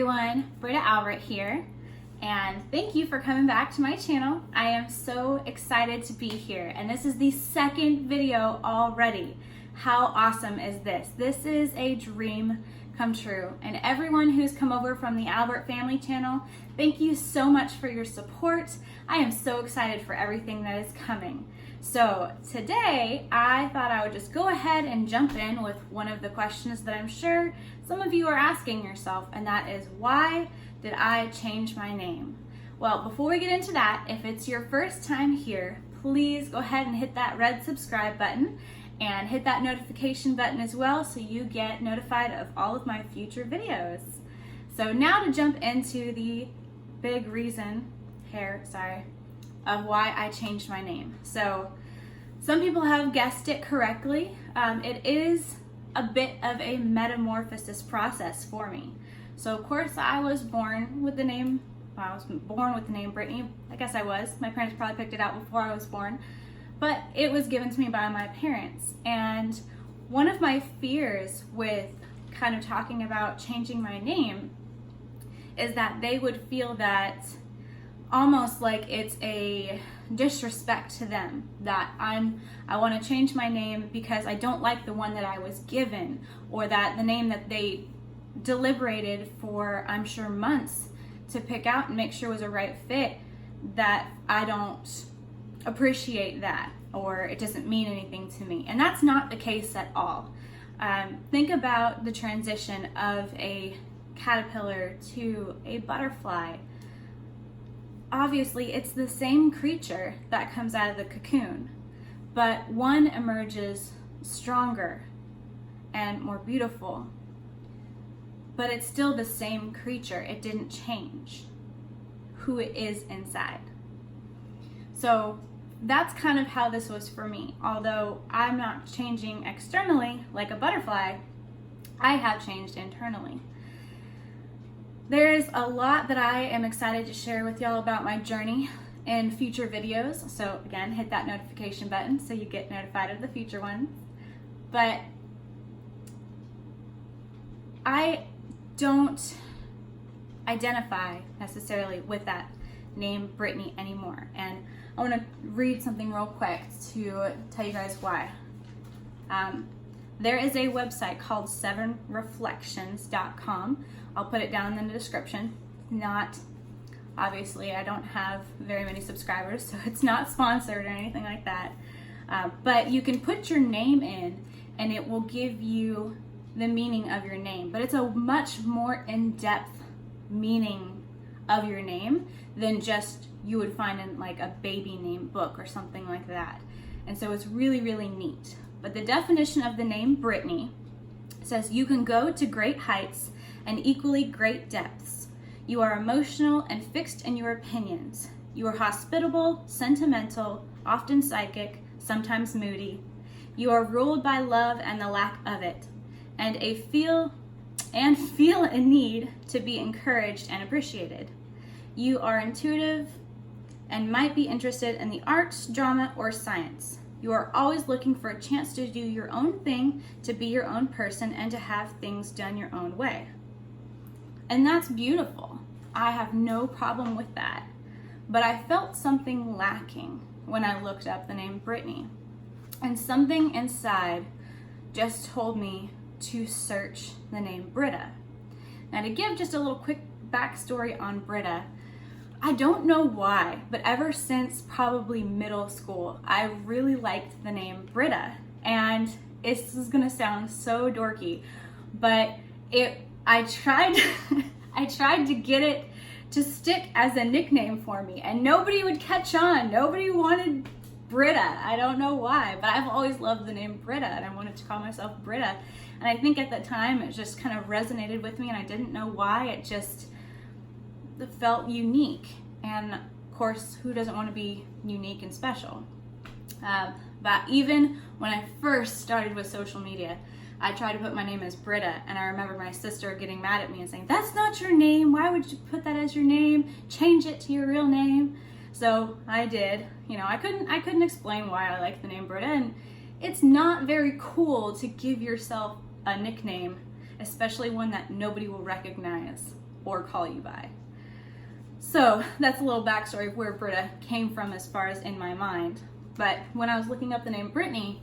everyone, Britta here, and thank you for coming back to my channel. I am so excited to be here, and this is the second video already. How awesome is this? This is a dream come true, and everyone who's come over from the Albert family channel, thank you so much for your support. I am so excited for everything that is coming. So today I thought I would just go ahead and jump in with one of the questions that I'm sure some of you are asking yourself, and that is, why did I change my name? Well, before we get into that, if it's your first time here, please go ahead and hit that red subscribe button and hit that notification button as well so you get notified of all of my future videos. So now to jump into the big reason of why I changed my name. So some people have guessed it correctly. It is a bit of a metamorphosis process for me. So of course I was born with the name, Brittany. I guess I was. My parents probably picked it out before I was born, but it was given to me by my parents. And one of my fears with kind of talking about changing my name is that they would feel that almost like it's a disrespect to them, that I want to change my name because I don't like the one that I was given, or that the name that they deliberated for, I'm sure, months to pick out and make sure was a right fit, that I don't appreciate that, or it doesn't mean anything to me. And that's not the case at all. Think about the transition of a caterpillar to a butterfly. Obviously, it's the same creature that comes out of the cocoon, but one emerges stronger and more beautiful, but it's still the same creature. It didn't change who it is inside. So that's kind of how this was for me. Although I'm not changing externally like a butterfly, I have changed internally. There's a lot that I am excited to share with y'all about my journey in future videos. So again, hit that notification button so you get notified of the future ones. But I don't identify necessarily with that name Brittany anymore. And I want to read something real quick to tell you guys why. There is a website called 7reflections.com. I'll put it down in the description. Obviously, I don't have very many subscribers, so it's not sponsored or anything like that. But you can put your name in and it will give you the meaning of your name. But it's a much more in-depth meaning of your name than just you would find in like a baby name book or something like that. And so it's really, really neat. But the definition of the name Brittany says, you can go to great heights and equally great depths. You are emotional and fixed in your opinions. You are hospitable, sentimental, often psychic, sometimes moody. You are ruled by love and the lack of it, and feel a need to be encouraged and appreciated. You are intuitive and might be interested in the arts, drama, or science. You are always looking for a chance to do your own thing, to be your own person, and to have things done your own way. And that's beautiful. I have no problem with that. But I felt something lacking when I looked up the name Brittany. And something inside just told me to search the name Britta. Now, to give just a little quick backstory on Britta, I don't know why, but ever since probably middle school, I really liked the name Britta. And this is gonna sound so dorky, but I tried to get it to stick as a nickname for me, and nobody would catch on. Nobody wanted Britta. I don't know why, but I've always loved the name Britta, and I wanted to call myself Britta. And I think at the time it just kind of resonated with me, and I didn't know why. It just felt unique. And of course, who doesn't want to be unique and special? But even when I first started with social media, I tried to put my name as Britta, and I remember my sister getting mad at me and saying, "That's not your name. Why would you put that as your name? Change it to your real name." So I did. You know, I couldn't explain why I liked the name Britta, and it's not very cool to give yourself a nickname, especially one that nobody will recognize. or call you by. So that's a little backstory of where Britta came from as far as in my mind. But when I was looking up the name Brittany,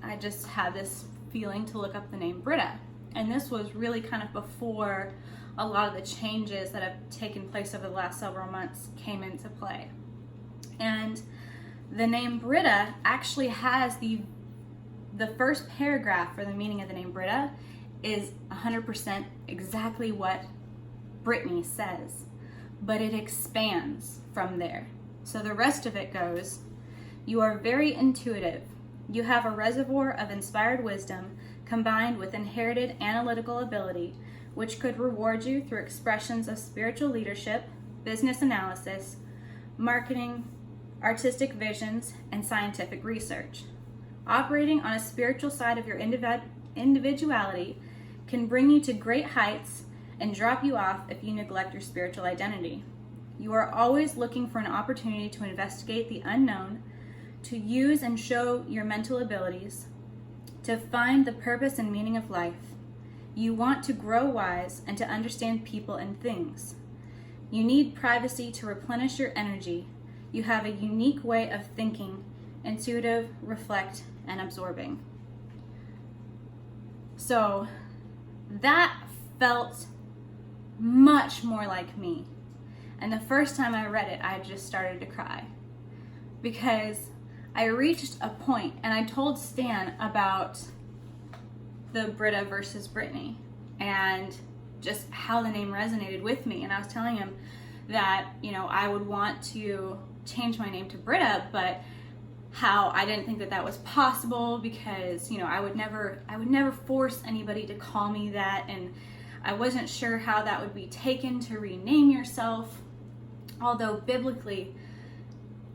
I just had this feeling to look up the name Britta. And this was really kind of before a lot of the changes that have taken place over the last several months came into play. And the name Britta actually has the first paragraph for the meaning of the name Britta is 100% exactly what Brittany says, but it expands from there. So the rest of it goes, you are very intuitive. You have a reservoir of inspired wisdom combined with inherited analytical ability, which could reward you through expressions of spiritual leadership, business analysis, marketing, artistic visions, and scientific research. Operating on a spiritual side of your individuality can bring you to great heights and drop you off if you neglect your spiritual identity. You are always looking for an opportunity to investigate the unknown, to use and show your mental abilities, to find the purpose and meaning of life. You want to grow wise and to understand people and things. You need privacy to replenish your energy. You have a unique way of thinking, intuitive, reflect, and absorbing. So that felt much more like me. And the first time I read it, I just started to cry because I reached a point, and I told Stan about the Britta versus Brittany and just how the name resonated with me. And I was telling him that, I would want to change my name to Britta, but how I didn't think that that was possible because, I would never force anybody to call me that, and I wasn't sure how that would be taken to rename yourself. Although biblically,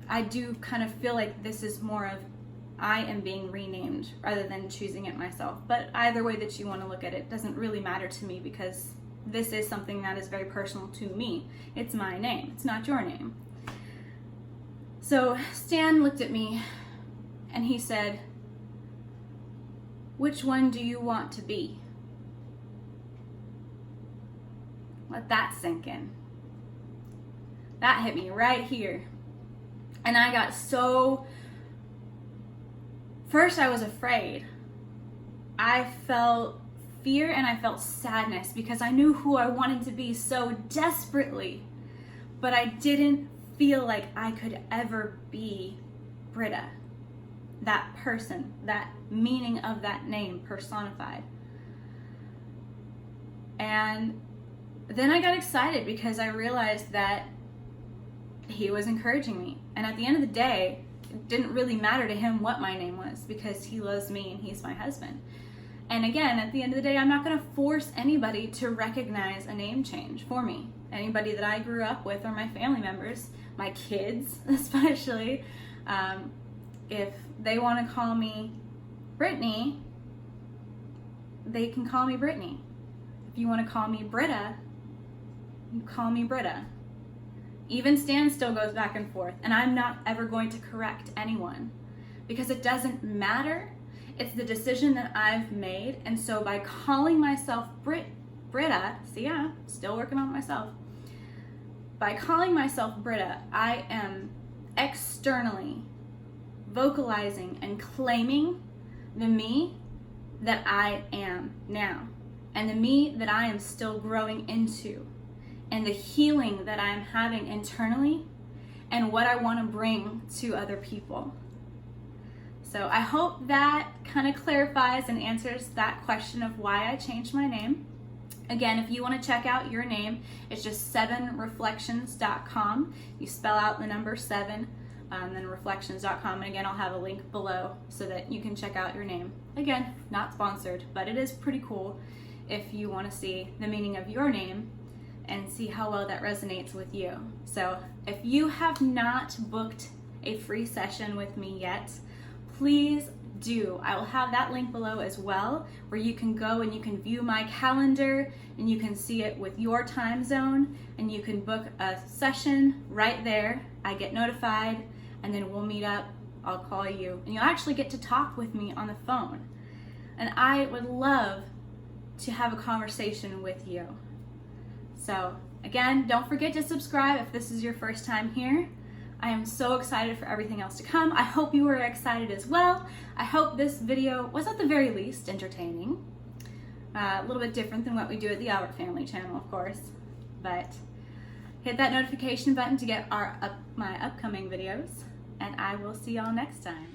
I do kind of feel like this is more of I am being renamed rather than choosing it myself. But either way that you want to look at it doesn't really matter to me because this is something that is very personal to me. It's my name. It's not your name. So Stan looked at me and he said, "Which one do you want to be?" Let that sink in. That hit me right here. And I got first I was afraid. I felt fear and I felt sadness because I knew who I wanted to be so desperately, but I didn't feel like I could ever be Britta, that person, that meaning of that name personified. And then I got excited because I realized that he was encouraging me. And at the end of the day, it didn't really matter to him what my name was because he loves me and he's my husband. And again, at the end of the day, I'm not going to force anybody to recognize a name change for me. Anybody that I grew up with or my family members, my kids especially, if they want to call me Brittany, they can call me Brittany. If you want to call me Britta, you call me Britta. Even Stan still goes back and forth, and I'm not ever going to correct anyone because it doesn't matter. It's the decision that I've made, and so by calling myself Britta, see, yeah, still working on myself. By calling myself Britta, I am externally vocalizing and claiming the me that I am now, and the me that I am still growing into, and the healing that I am having internally, and what I want to bring to other people. So I hope that kind of clarifies and answers that question of why I changed my name. Again, if you want to check out your name, it's just 7reflections.com. You spell out the number 7, then reflections.com. And again, I'll have a link below so that you can check out your name. Again, not sponsored, but it is pretty cool if you want to see the meaning of your name and see how well that resonates with you. So if you have not booked a free session with me yet, please do. I will have that link below as well, where you can go and you can view my calendar and you can see it with your time zone, and you can book a session right there. I get notified and then we'll meet up. I'll call you and you'll actually get to talk with me on the phone. And I would love to have a conversation with you. So again, don't forget to subscribe if this is your first time here. I am so excited for everything else to come. I hope you were excited as well. I hope this video was at the very least entertaining. A little bit different than what we do at the Albert Family channel, of course. But hit that notification button to get my upcoming videos, and I will see y'all next time.